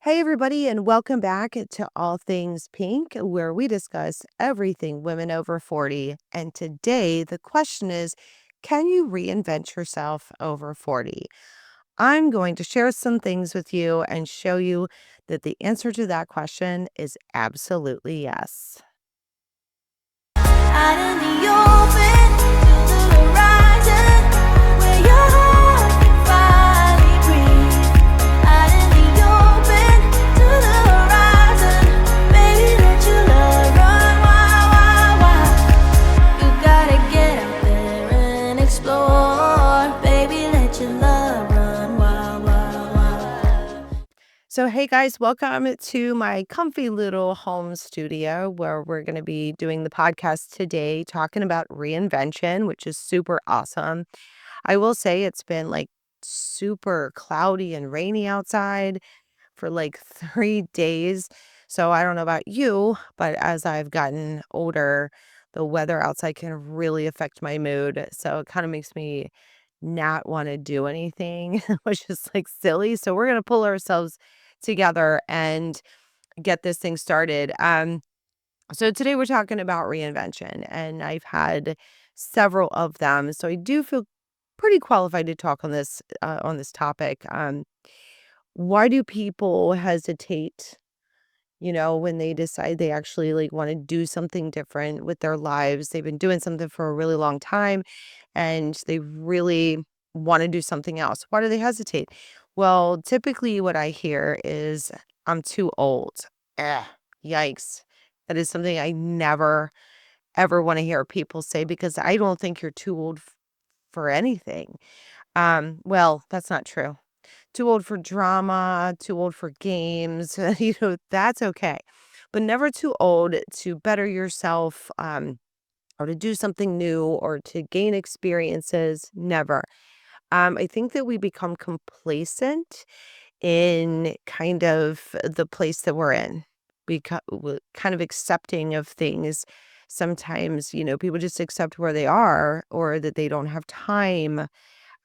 Hey, everybody, and welcome back to All Things Pink, where we discuss everything women over 40. And today, the question is, can you reinvent yourself over 40? I'm going to share some things with you and show you that the answer to that question is absolutely yes. Out in the open, to the horizon, where your heart can finally breathe. Out in the open, to the horizon, baby, let your love run wild, wild, wild. You gotta get out there and explore, baby, let your love run wild, wild, wild. So, hey guys, welcome to my comfy little home studio where we're going to be doing the podcast today, talking about reinvention, which is super awesome. I will say it's been like super cloudy and rainy outside for like 3 days. So, I don't know about you, but as I've gotten older, the weather outside can really affect my mood. So, it kind of makes me not want to do anything, which is like silly. So, we're going to pull ourselves together and get this thing started. So today we're talking about reinvention, and I've had several of them. So I do feel pretty qualified to talk on this topic. Why do people hesitate? When they decide they actually like want to do something different with their lives, they've been doing something for a really long time, and they really want to do something else. Why do they hesitate? Well, typically what I hear is, I'm too old. Eh, yikes. That is something I never, ever want to hear people say because I don't think you're too old for anything. Well, that's not true. Too old for drama, too old for games, that's okay. But never too old to better yourself, or to do something new or to gain experiences. Never. I think that we become complacent in kind of the place that we're in, because kind of accepting of things. Sometimes, people just accept where they are or that they don't have time.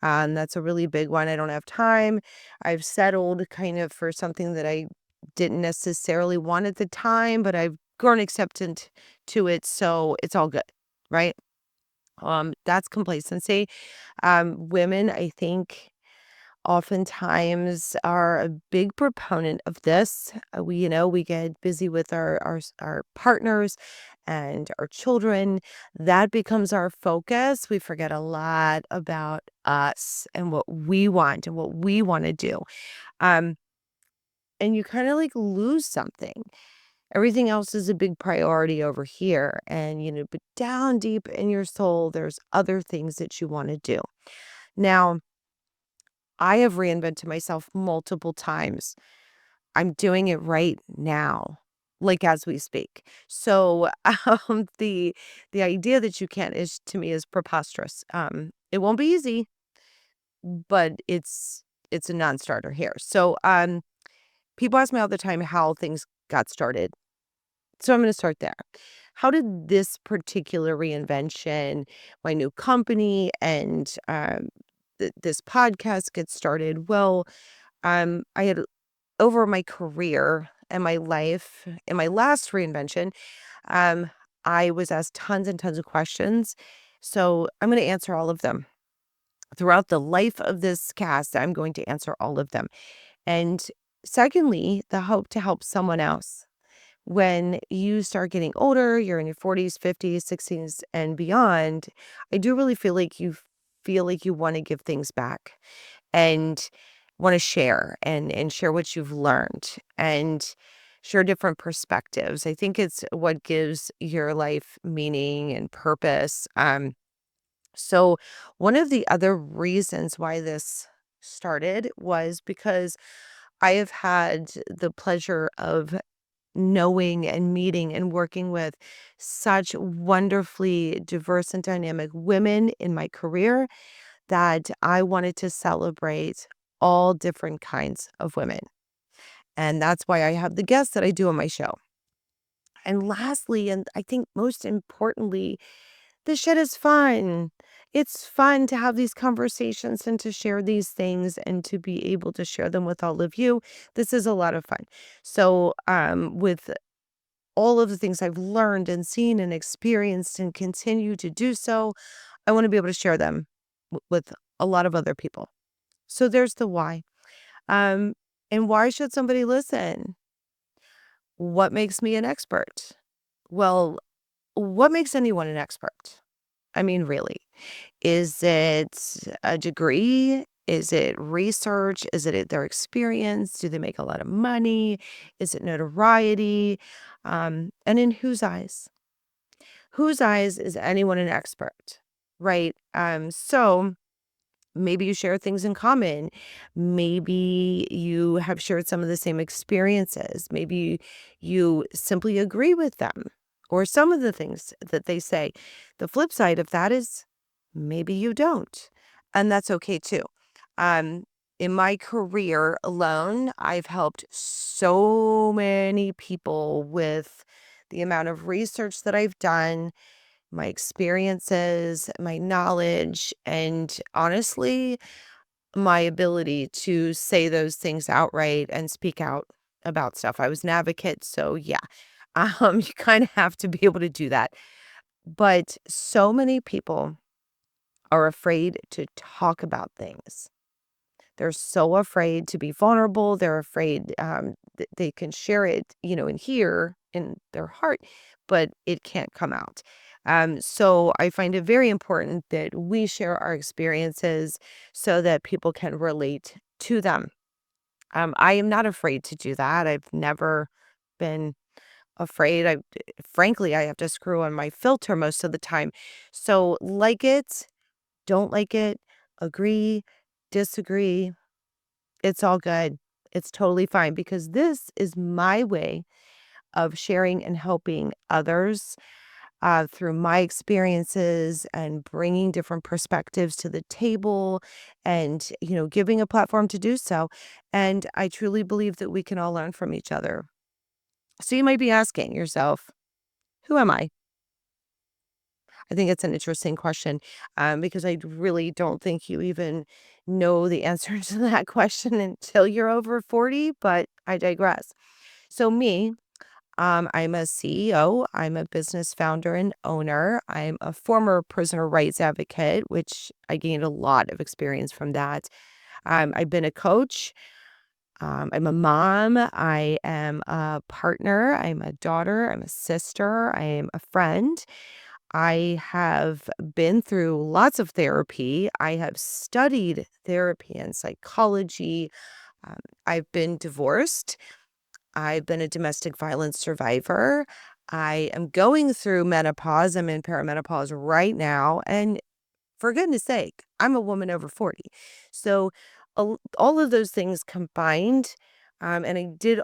And that's a really big one. I don't have time. I've settled kind of for something that I didn't necessarily want at the time, but I've grown acceptant to it. So it's all good. Right. That's complacency. Women, I think, oftentimes are a big proponent of this. We get busy with our partners and our children. That becomes our focus. We forget a lot about us and what we want and what we want to do. Um, and you kind of like lose something. Everything else is a big priority over here. And, but down deep in your soul, there's other things that you want to do. Now, I have reinvented myself multiple times. I'm doing it right now, like as we speak. So the idea that you can't is, to me, is preposterous. It won't be easy, but it's a non-starter here. So people ask me all the time how things got started. So I'm going to start there. How did this particular reinvention, my new company, and this podcast get started? Well, I had, over my career and my life, in my last reinvention, um, I was asked tons and tons of questions. So I'm going to answer all of them. Throughout the life of this cast, I'm going to answer all of them. And secondly, the hope to help someone else. When you start getting older, you're in your 40s, 50s, 60s, and beyond, I do really feel like you want to give things back and want to share and share what you've learned and share different perspectives. I think it's what gives your life meaning and purpose. So one of the other reasons why this started was because I have had the pleasure of knowing and meeting and working with such wonderfully diverse and dynamic women in my career that I wanted to celebrate all different kinds of women. And that's why I have the guests that I do on my show. And lastly, and I think most importantly, this shit is fun. it's fun to have these conversations and to share these things and to be able to share them with all of you. This is a lot of fun. So, with all of the things I've learned and seen and experienced and continue to do so, I want to be able to share them with a lot of other people. So there's the why. Um, and why should somebody listen? What makes me an expert? Well, what makes anyone an expert? I mean, really, is it a degree? Is it research? Is it their experience? Do they make a lot of money? Is it notoriety? And in whose eyes? Whose eyes is anyone an expert? Right. So maybe you share things in common. Maybe you have shared some of the same experiences. Maybe you simply agree with them or some of the things that they say. The flip side of that is maybe you don't. And that's okay too. Um, in my career alone, I've helped so many people with the amount of research that I've done, my experiences, my knowledge, and honestly, my ability to say those things outright and speak out about stuff. I was an advocate, so yeah, you kind of have to be able to do that. But so many people are afraid to talk about things. They're so afraid to be vulnerable. They're afraid that they can share it, in here in their heart, but it can't come out. So I find it very important that we share our experiences so that people can relate to them. I am not afraid to do that. I've never been afraid. Frankly, I have to screw on my filter most of the time. So like it, don't like it, agree, disagree, it's all good. It's totally fine because this is my way of sharing and helping others through my experiences and bringing different perspectives to the table and, giving a platform to do so. And I truly believe that we can all learn from each other. So you might be asking yourself, who am I? I think it's an interesting question because I really don't think you even know the answer to that question until you're over 40, but I digress. So, me, I'm a CEO, I'm a business founder and owner, I'm a former prisoner rights advocate, which I gained a lot of experience from that. I've been a coach. I'm a mom. I am a partner. I'm a daughter. I'm a sister. I am a friend. I have been through lots of therapy. I have studied therapy and psychology. Um, I've been divorced. I've been a domestic violence survivor. I am going through menopause. I'm in perimenopause right now. And for goodness sake, I'm a woman over 40. So all of those things combined, and I did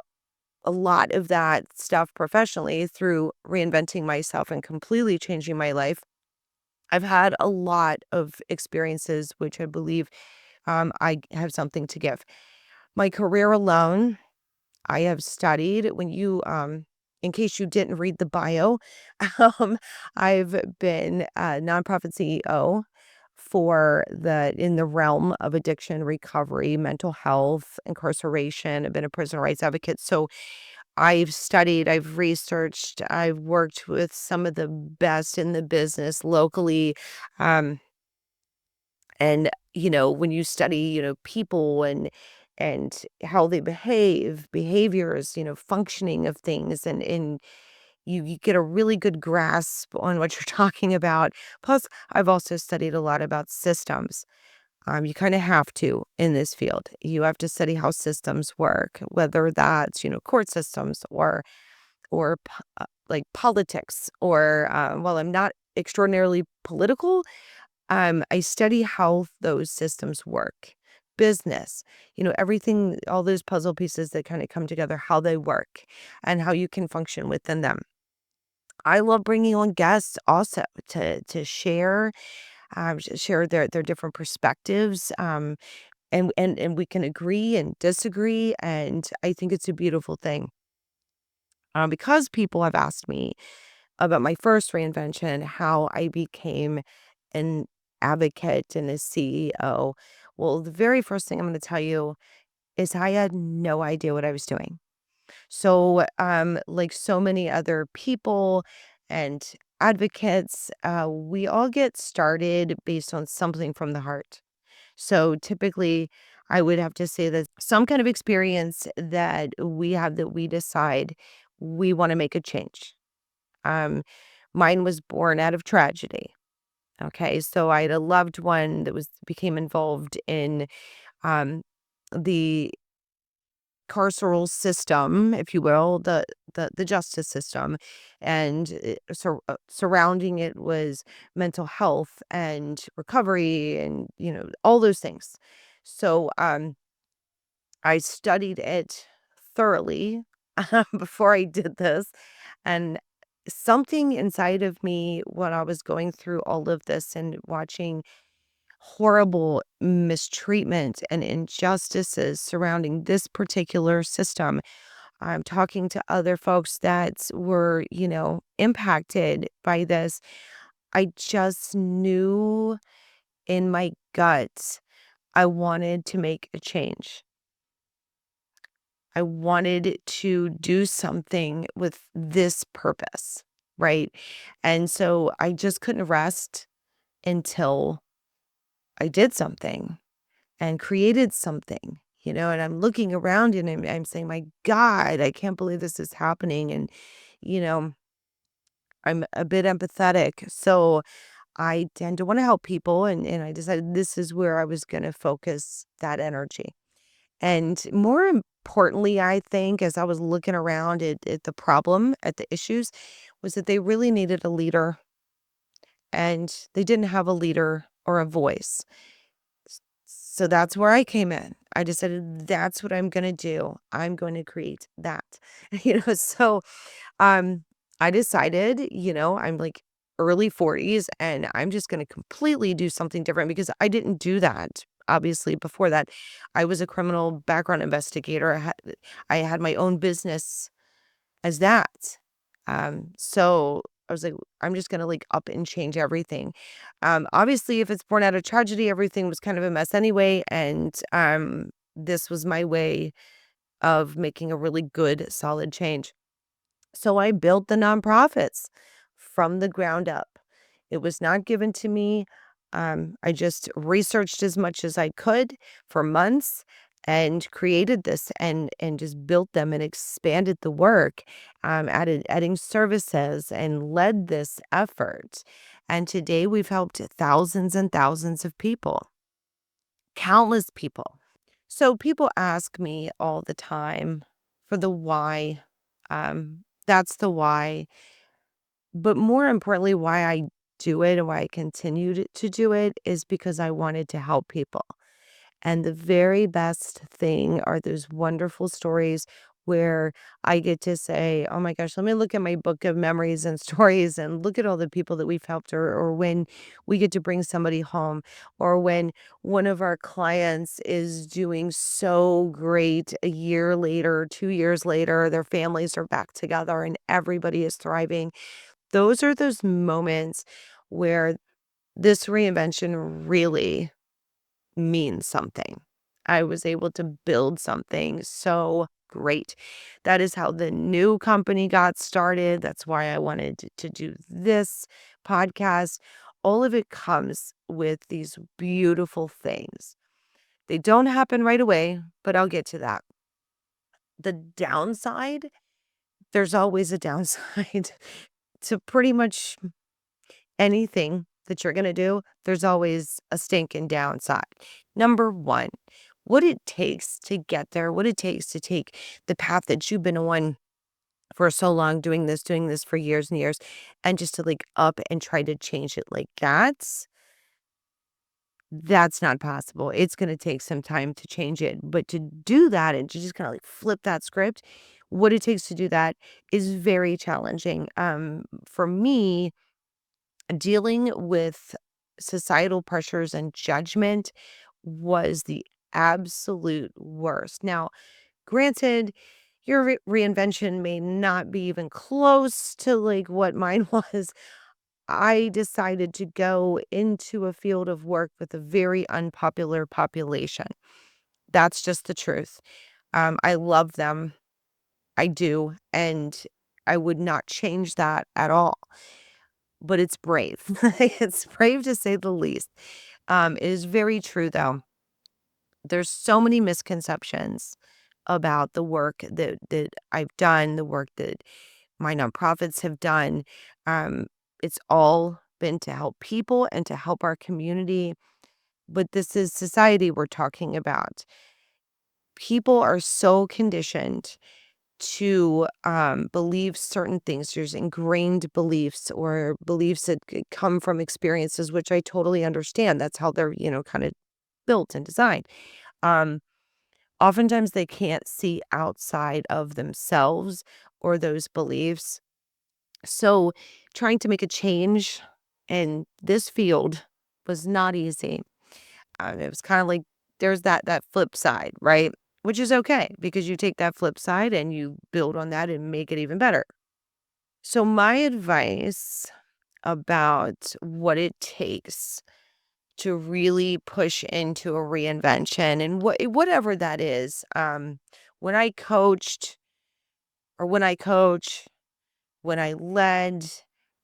a lot of that stuff professionally through reinventing myself and completely changing my life. I've had a lot of experiences, which I believe I have something to give. My career alone, I have studied. In case you didn't read the bio, um, I've been a nonprofit CEO in the realm of addiction recovery, mental health, incarceration. I've been a prisoner rights advocate. So I've studied, I've researched, I've worked with some of the best in the business locally. Um, and when you study, people and how they behaviors, functioning of things, and you get a really good grasp on what you're talking about. Plus, I've also studied a lot about systems. You kind of have to in this field. You have to study how systems work, whether that's, court systems or like politics or, well, I'm not extraordinarily political. I study how those systems work, business, everything, all those puzzle pieces that kind of come together, how they work and how you can function within them. I love bringing on guests also to share their different perspectives, and we can agree and disagree, and I think it's a beautiful thing. Because people have asked me about my first reinvention, how I became an advocate and a CEO? Well, the very first thing I'm going to tell you is I had no idea what I was doing. So, like so many other people and advocates, we all get started based on something from the heart. So typically, I would have to say that some kind of experience that we have that we decide we want to make a change. Um, Mine was born out of tragedy. Okay, so I had a loved one that was became involved in um, the carceral system, if you will, the justice system, and surrounding it was mental health and recovery, and all those things. So I studied it thoroughly before I did this, and something inside of me when I was going through all of this and watching horrible mistreatment and injustices surrounding this particular system. I'm talking to other folks that were, impacted by this. I just knew in my gut I wanted to make a change. I wanted to do something with this purpose, right? And so I just couldn't rest until I did something and created something, and I'm looking around and I'm saying, my God, I can't believe this is happening. And, you know, I'm a bit empathetic. So I tend to want to help people. And I decided this is where I was going to focus that energy. And more importantly, I think, as I was looking around at the problem, at the issues, was that they really needed a leader and they didn't have a leader or a voice. So that's where I came in. I decided that's what I'm going to do. I'm going to create that. So um I decided, I'm like early 40s and I'm just going to completely do something different because I didn't do that. Obviously, before that, I was a criminal background investigator. I had my own business as that. So I was like, I'm just gonna like up and change everything. Obviously, if it's born out of tragedy, everything was kind of a mess anyway. And this was my way of making a really good, solid change. So I built the nonprofits from the ground up. It was not given to me. I just researched as much as I could for months and created this and just built them and expanded the work, adding services and led this effort. And today we've helped thousands and thousands of people, countless people. So people ask me all the time for the why. That's the why. But more importantly, why I do it and why I continue to do it is because I wanted to help people. And the very best thing are those wonderful stories where I get to say, oh my gosh, let me look at my book of memories and stories and look at all the people that we've helped, or when we get to bring somebody home, or when one of our clients is doing so great a year later, 2 years later, their families are back together and everybody is thriving. Those are those moments where this reinvention really means something. I was able to build something so great. That is how the new company got started. That's why I wanted to do this podcast. All of it comes with these beautiful things. They don't happen right away, but I'll get to that. The downside, there's always a downside to pretty much anything that you're going to do, there's always a stinking downside. Number one, what it takes to get there, what it takes to take the path that you've been on for so long, doing this for years and years, and just to like up and try to change it like that's not possible. It's going to take some time to change it. But to do that and to just kind of like flip that script, what it takes to do that is very challenging. For me, dealing with societal pressures and judgment was the absolute worst. Now, granted, your reinvention may not be even close to like what mine was. I decided to go into a field of work with a very unpopular population. That's just the truth. I love them. I do. And I would not change that at all. But it's brave. It's brave to say the least. It is very true, though. There's so many misconceptions about the work that I've done, the work that my nonprofits have done. Um, it's all been to help people and to help our community. But this is society we're talking about. People are so conditioned to believe certain things. There's ingrained beliefs or beliefs that come from experiences, which I totally understand. That's how they're, kind of built and designed. Um, Oftentimes they can't see outside of themselves or those beliefs. So trying to make a change in this field was not easy. It was kind of like there's that flip side, right? Which is okay because you take that flip side and you build on that and make it even better. So my advice about what it takes to really push into a reinvention and whatever that is. When I coached or when I coach, when I led,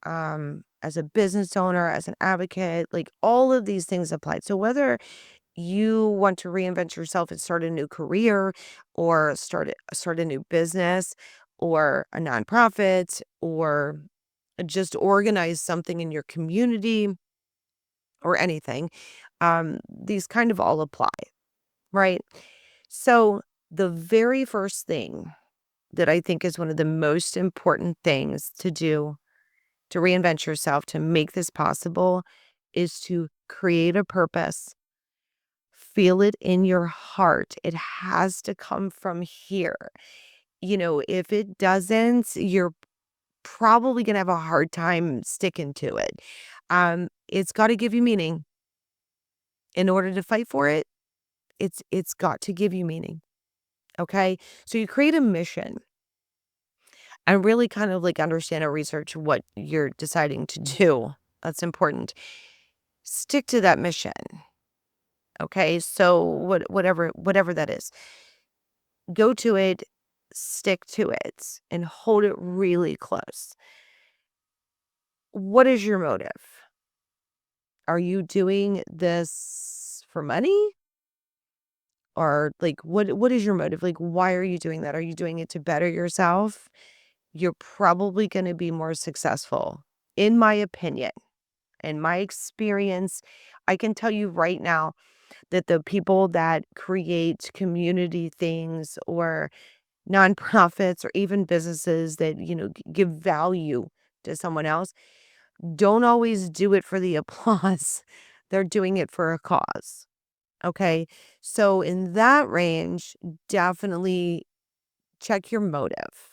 as a business owner, as an advocate, like all of these things applied. So whether you want to reinvent yourself and start a new career or start a new business or a nonprofit or just organize something in your community or anything, these kind of all apply, right? So the very first thing that I think is one of the most important things to do to reinvent yourself, to make this possible, is to create a purpose. Feel it in your heart. It has to come from here. If it doesn't, you're probably going to have a hard time sticking to it. It's got to give you meaning. In order to fight for it, it's got to give you meaning. Okay? So you create a mission and really kind of like understand or research what you're deciding to do. That's important. Stick to that mission. Okay? So whatever that is. Go to it, stick to it, and hold it really close. What is your motive? Are you doing this for money? Or like what is your motive? Like why are you doing that? Are you doing it to better yourself? You're probably going to be more successful. In my opinion, in my experience, I can tell you right now that the people that create community things or nonprofits or even businesses that, give value to someone else don't always do it for the applause. They're doing it for a cause. Okay. So in that range, definitely check your motive.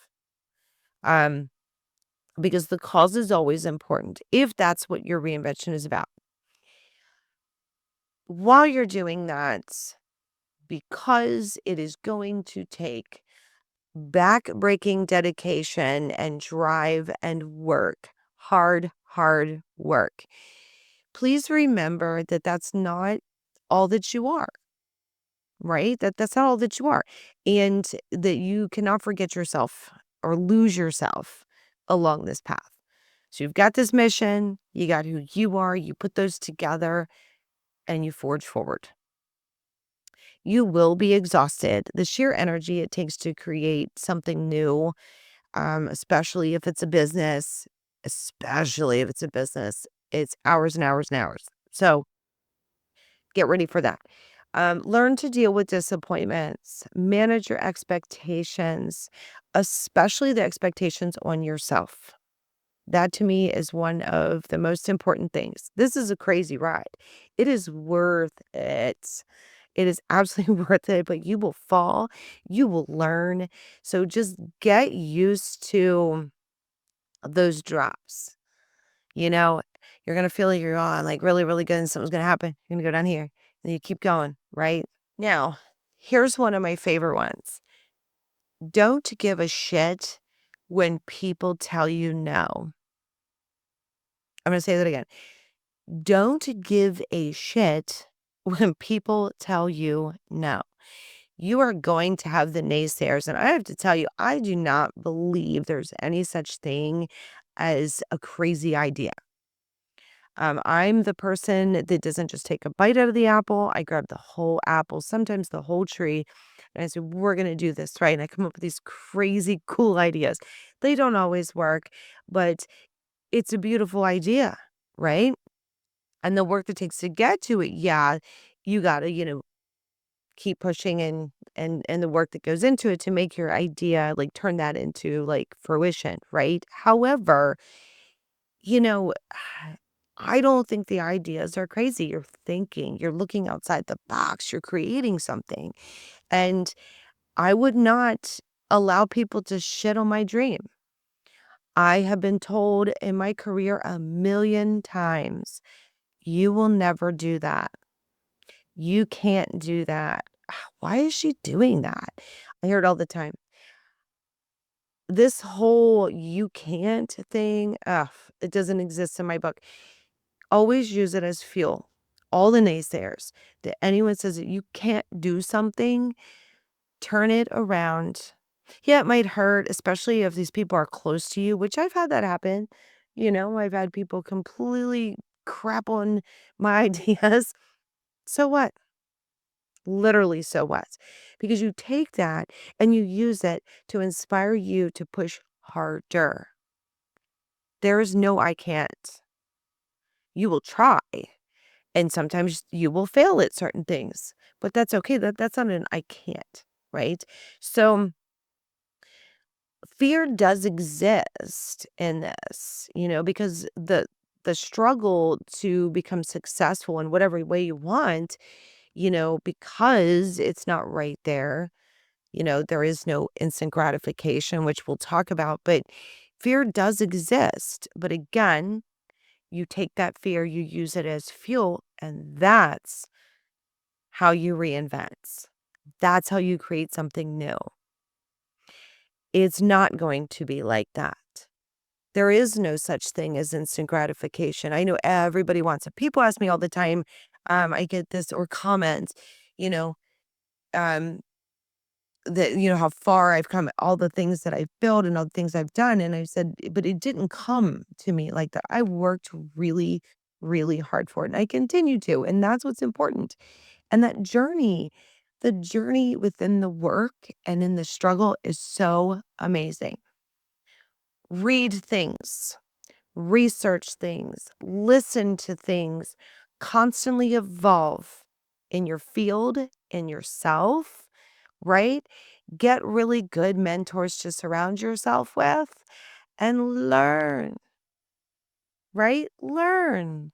Um, because the cause is always important if that's what your reinvention is about. While you're doing that, because it is going to take back-breaking dedication and drive and work, hard work. Please remember that that's not all that you are, right? That's not all that you are. And that you cannot forget yourself or lose yourself along this path. So you've got this mission, you got who you are, you put those together and you forge forward. You will be exhausted. The sheer energy it takes to create something new, especially if it's a business, it's hours and hours and hours. So get ready for that. Learn to deal with disappointments, manage your expectations, especially the expectations on yourself. That to me is one of the most important things. This is a crazy ride. It is worth it. It is absolutely worth it, but you will fall, you will learn. So just get used to those drops. You know, you're going to feel like you're on like really, really good and something's going to happen. You're going to go down here and you keep going, right? Now, here's one of my favorite ones. Don't give a shit when people tell you no. I'm going to say that again. Don't give a shit when people tell you no. You are going to have the naysayers. And I have to tell you, I do not believe there's any such thing as a crazy idea. I'm the person that doesn't just take a bite out of the apple. I grab the whole apple, sometimes the whole tree. And I say, we're going to do this, right? And I come up with these crazy cool ideas. They don't always work, but it's a beautiful idea, right? And the work that takes to get to it, yeah, you got to, keep pushing and the work that goes into it to make your idea like turn that into like fruition, right? However, you know, I don't think the ideas are crazy. You're thinking, you're looking outside the box, you're creating something. And I would not allow people to shit on my dream. I have been told in my career a million times, you will never do that. You can't do that. Why is she doing that? I hear it all the time. This whole "you can't" thing, ugh, it doesn't exist in my book. Always use it as fuel. All the naysayers that anyone says that you can't do something, turn it around. Yeah, it might hurt, especially if these people are close to you, which I've had that happen. I've had people completely crap on my ideas. So what? Literally, so what? Because you take that and you use it to inspire you to push harder. There is no I can't. You will try, and sometimes you will fail at certain things, but that's okay. That's not an I can't, right? So fear does exist in this, because the struggle to become successful in whatever way you want, because it's not right there. There is no instant gratification, which we'll talk about, but fear does exist. But again, you take that fear, you use it as fuel, and that's how you reinvent. That's how you create something new. It's not going to be like that. There is no such thing as instant gratification. I know everybody wants it. People ask me all the time, I get this or comments, you know, um, that how far I've come, all the things that I've built and all the things I've done. And I said, but it didn't come to me like that. I worked really, really hard for it. And I continue to. And that's what's important. And that journey, the journey within the work and in the struggle is so amazing. Read things, research things, listen to things, constantly evolve in your field, in yourself, right? Get really good mentors to surround yourself with and learn, right? Learn.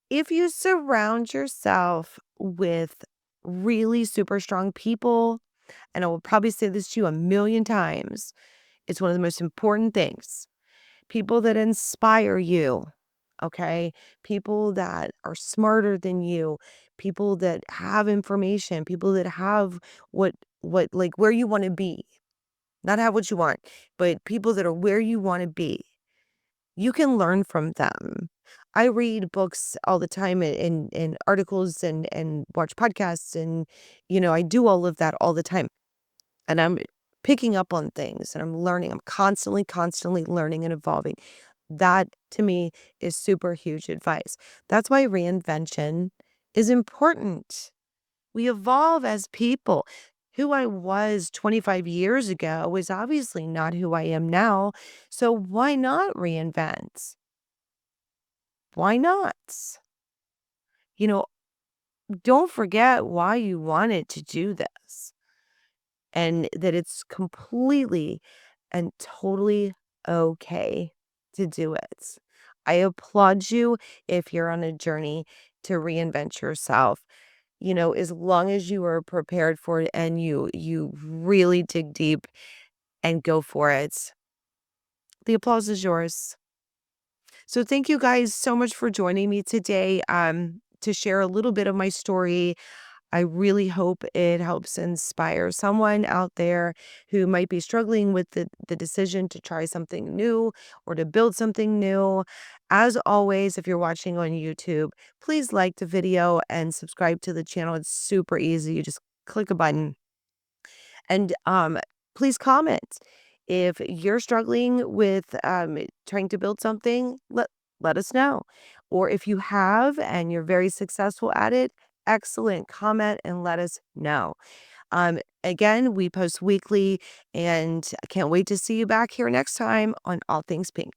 If you surround yourself with really super strong people, and I will probably say this to you a million times, it's one of the most important things. People that inspire you, okay? People that are smarter than you, people that have information, people that have what like where you want to be. Not have what you want, but people that are where you want to be. You can learn from them. I read books all the time and articles and watch podcasts and I do all of that all the time. And I'm picking up on things and I'm learning. I'm constantly learning and evolving. That to me is super huge advice. That's why reinvention is important. We evolve as people. Who I was 25 years ago is obviously not who I am now. So why not reinvent? Why not? You know, don't forget why you wanted to do this and that it's completely and totally okay to do it. I applaud you if you're on a journey to reinvent yourself. As long as you are prepared for it and you really dig deep and go for it. The applause is yours. So thank you guys so much for joining me today to share a little bit of my story. I really hope it helps inspire someone out there who might be struggling with the decision to try something new or to build something new. As always, if you're watching on YouTube, please like the video and subscribe to the channel. It's super easy. You just click a button and please comment. If you're struggling with trying to build something, let us know. Or if you have and you're very successful at it, excellent. Comment and let us know. Again, we post weekly, and I can't wait to see you back here next time on All Things Pink.